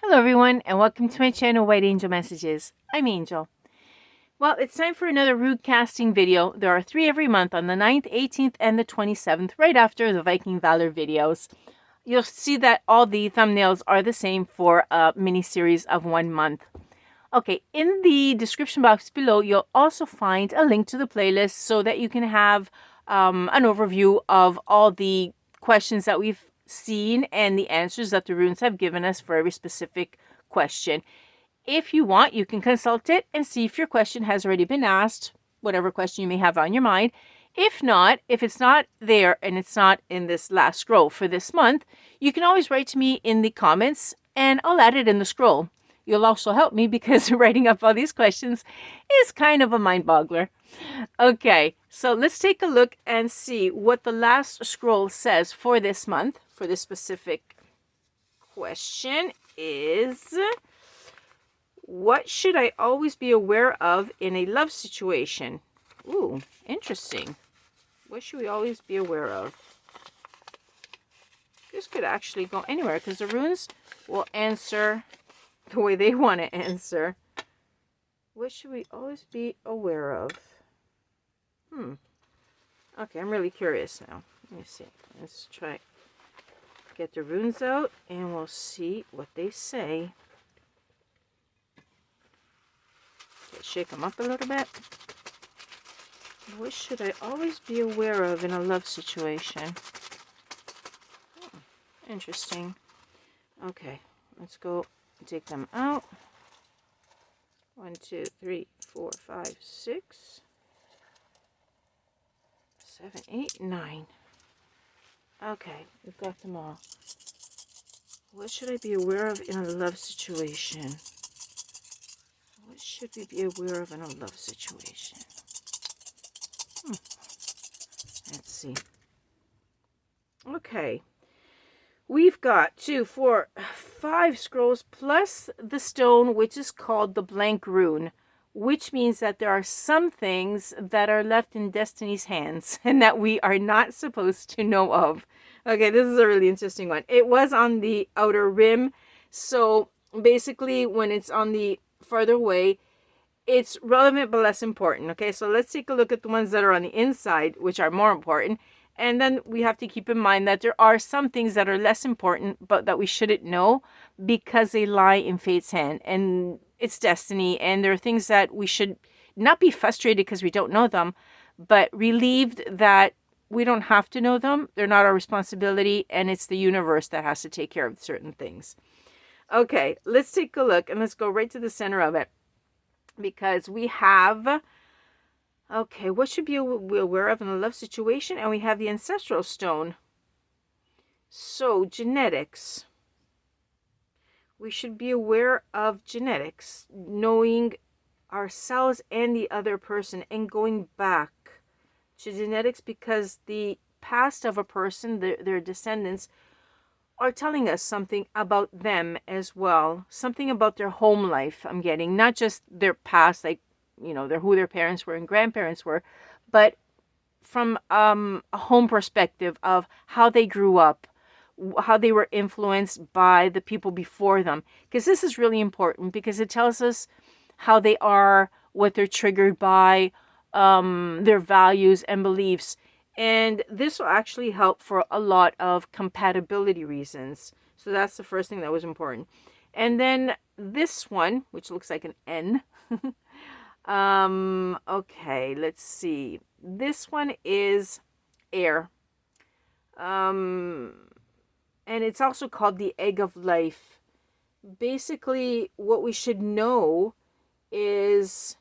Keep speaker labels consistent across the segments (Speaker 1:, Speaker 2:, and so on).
Speaker 1: Hello everyone and welcome to my channel White Angel Messages. I'm Angel. Well, it's time for another RUNE casting video. There are 3 every month on the 9th, 18th, and the 27th, right after the Viking Valor videos. You'll see that all the thumbnails are the same for a mini-series of 1 month. Okay, in the description box below, you'll also find a link to the playlist so that you can have an overview of all the questions that we've seen and the answers that the runes have given us for every specific question. If you want, you can consult it and see if your question has already been asked, whatever question you may have on your mind. If not, if it's not there and it's not in this last scroll for this month, you can always write to me in the comments and I'll add it in the scroll. You'll also help me because writing up all these questions is kind of a mind boggler. Okay, so let's take a look and see what the last scroll says for this month. For this specific question is, what should I always be aware of in a love situation? Ooh, interesting. What should we always be aware of? This could actually go anywhere because the runes will answer the way they want to answer. What should we always be aware of? Okay, I'm really curious now. Let me see. Let's try get the runes out and we'll see what they say. Okay, shake them up a little bit. What should I always be aware of in a love situation? Interesting. Okay, let's go take them out. 1, 2, 3, 4, 5, 6, 7, 8, 9. Okay, we've got them all. What should I be aware of in a love situation? What should we be aware of in a love situation? Let's see. Okay. We've got 2, 4, 5 scrolls plus the stone, which is called the blank rune, which means that there are some things that are left in Destiny's hands and that we are not supposed to know of. Okay, this is a really interesting one. It was on the outer rim, so basically when it's on the farther away, it's relevant but less important. Okay, so let's take a look at the ones that are on the inside, which are more important. And then we have to keep in mind that there are some things that are less important, but that we shouldn't know because they lie in fate's hand and it's destiny. And there are things that we should not be frustrated because we don't know them, but relieved that we don't have to know them. They're not our responsibility, and it's the universe that has to take care of certain things. Okay, let's take a look and let's go right to the center of it because we have... Okay, what should we be aware of in a love situation? And we have the ancestral stone. So, genetics. We should be aware of genetics, knowing ourselves and the other person and going back to genetics because the past of a person, their descendants, are telling us something about them as well. Something about their home life, I'm getting. Not just their past, like, you know, who their parents were and grandparents were, but from a home perspective of how they grew up, how they were influenced by the people before them. Because this is really important because it tells us how they are, what they're triggered by, their values and beliefs. And this will actually help for a lot of compatibility reasons. So that's the first thing that was important. And then this one, which looks like an N, okay, let's see. This one is air. And it's also called the egg of life. Basically, what we should know is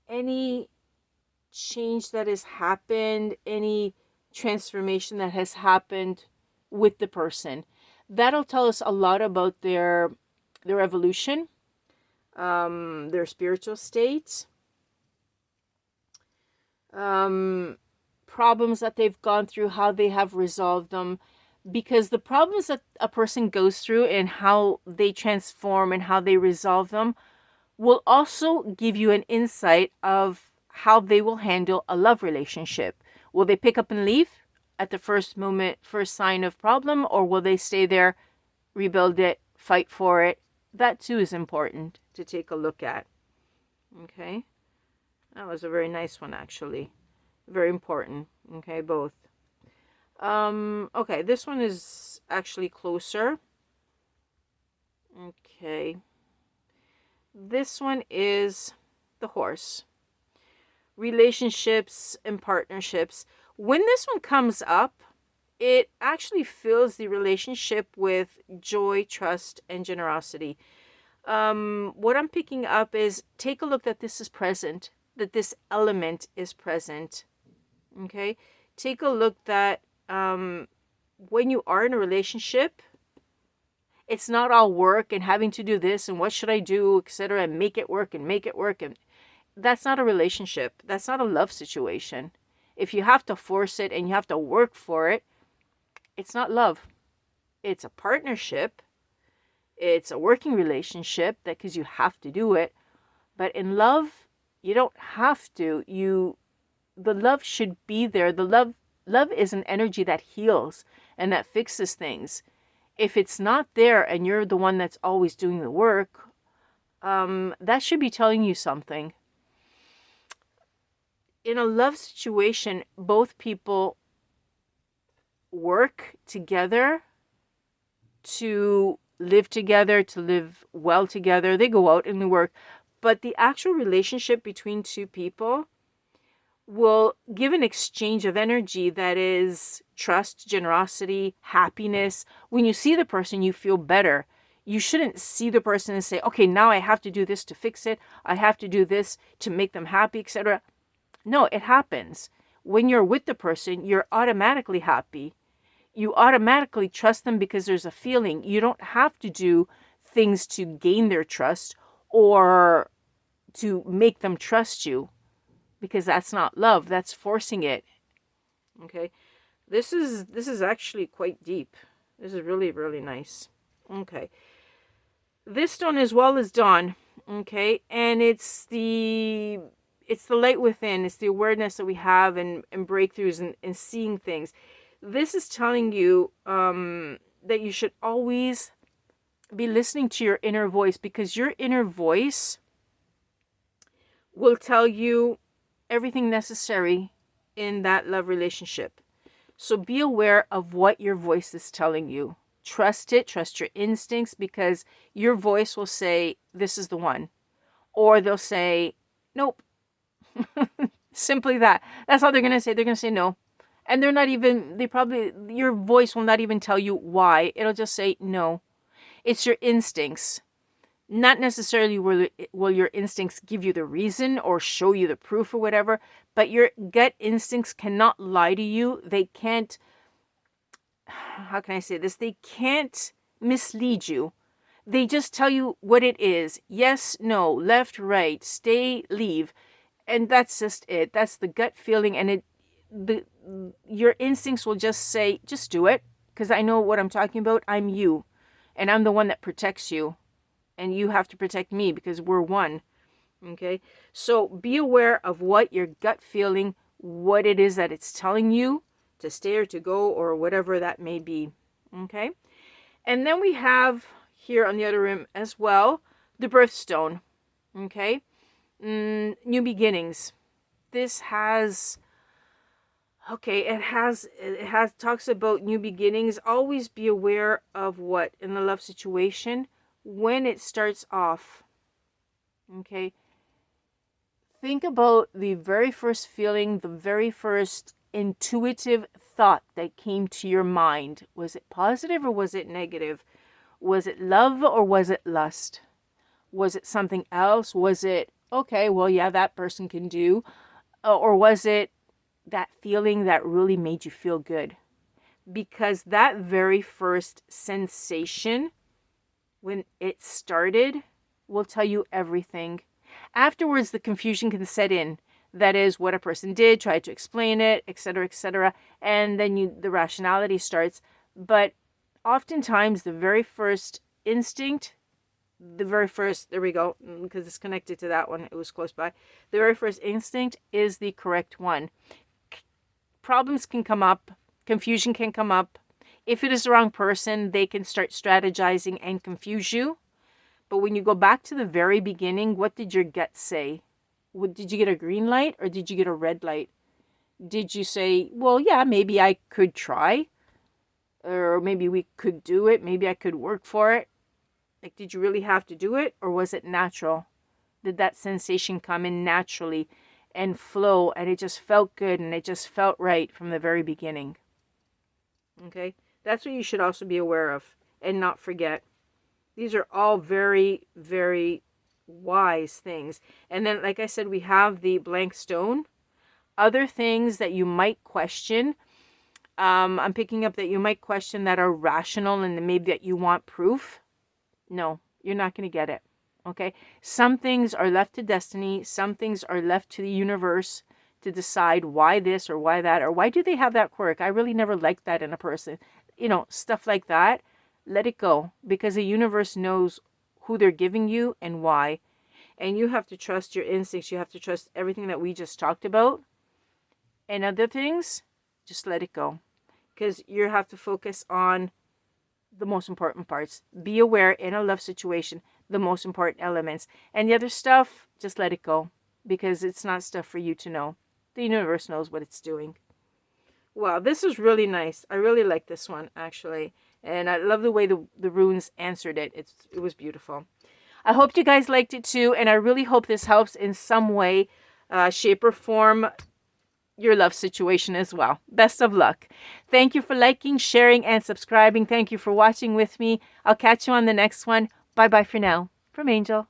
Speaker 1: any change that has happened, any transformation that has happened with the person. That'll tell us a lot about their evolution, their spiritual state, problems that they've gone through, how they have resolved them, because the problems that a person goes through and how they transform and how they resolve them will also give you an insight of how they will handle a love relationship. Will they pick up and leave at the first moment, first sign of problem, or will they stay there, rebuild it, fight for it, that too is important to take a look at. Okay, that was a very nice one, actually. Very important. Okay, both. Okay, this one is actually closer. Okay, this one is the horse. Relationships and partnerships. When this one comes up, it actually fills the relationship with joy, trust, and generosity. What I'm picking up is, take a look that this is present, that this element is present. Okay, take a look that when you are in a relationship, it's not all work and having to do this and what should I do, etc., and make it work and make it work. And that's not a relationship. That's not a love situation. If you have to force it and you have to work for it, it's not love. It's a partnership. It's a working relationship, that because you have to do it. But in love, you don't have to. The love should be there. The love is an energy that heals and that fixes things. If it's not there and you're the one that's always doing the work, that should be telling you something. In a love situation, both people work together to live together, to live well together. They go out and they work. But the actual relationship between two people will give an exchange of energy that is trust, generosity, happiness. When you see the person, you feel better. You shouldn't see the person and say, okay, now I have to do this to fix it. I have to do this to make them happy, etc. No, it happens. When you're with the person, you're automatically happy. You automatically trust them because there's a feeling. You don't have to do things to gain their trust or to make them trust you, because that's not love. That's forcing it. Okay. This is actually quite deep. This is really, really nice. Okay. This stone as well is dawn. Okay. And it's the light within. It's the awareness that we have and breakthroughs and seeing things. This is telling you that you should always be listening to your inner voice, because your inner voice will tell you everything necessary in that love relationship. So be aware of what your voice is telling you. Trust it, trust your instincts, because your voice will say, this is the one. Or they'll say, nope. Simply that. That's all they're going to say. They're going to say no. And your voice will not even tell you why. It'll just say no. It's your instincts. Not necessarily will your instincts give you the reason or show you the proof or whatever, but your gut instincts cannot lie to you. They can't, how can I say this? They can't mislead you. They just tell you what it is. Yes, no, left, right, stay, leave. And that's just it. That's the gut feeling. And your instincts will just say, just do it. Because I know what I'm talking about. I'm you. And I'm the one that protects you. And you have to protect me because we're one. Okay? So be aware of what your gut feeling, what it is that it's telling you to stay or to go or whatever that may be. Okay? And then we have here on the other rim as well, the birthstone. Okay? New beginnings. This has... Okay, it talks about new beginnings. Always be aware of what in the love situation, when it starts off. Okay. Think about the very first feeling, the very first intuitive thought that came to your mind. Was it positive or was it negative? Was it love or was it lust? Was it something else? Was it, okay, well, yeah, that person can do. Or was it that feeling that really made you feel good? Because that very first sensation, when it started, will tell you everything. Afterwards, the confusion can set in. That is, what a person did, try to explain it, etc., and then the rationality starts. But oftentimes, the very first instinct, there we go, because it's connected to that one, it was close by. The very first instinct is the correct one. Problems can come up, confusion can come up. If it is the wrong person, they can start strategizing and confuse you. But when you go back to the very beginning, what did your gut say? Did you get a green light or did you get a red light? Did you say, well, yeah, maybe I could try, or maybe we could do it, maybe I could work for it? Like, did you really have to do it, or was it natural? Did that sensation come in naturally and flow, and it just felt good and it just felt right from the very beginning? Okay, that's what you should also be aware of and not forget. These are all very, very wise things. And then, like I said, we have the blank stone. Other things that you might question, I'm picking up that you might question that are rational and maybe that you want proof. No, you're not going to get it. Okay? Some things are left to destiny. Some things are left to the universe to decide why this or why that, or why do they have that quirk? I really never liked that in a person. Stuff like that. Let it go, because the universe knows who they're giving you and why. And you have to trust your instincts. You have to trust everything that we just talked about. And other things, just let it go. Because you have to focus on the most important parts. Be aware in a love situation, the most important elements. And the other stuff, just let it go. Because it's not stuff for you to know. The universe knows what it's doing. Wow, this is really nice. I really like this one, actually. And I love the way the runes answered it. It was beautiful. I hope you guys liked it too. And I really hope this helps in some way, shape, or form your love situation as well. Best of luck. Thank you for liking, sharing, and subscribing. Thank you for watching with me. I'll catch you on the next one. Bye-bye for now. From Angel.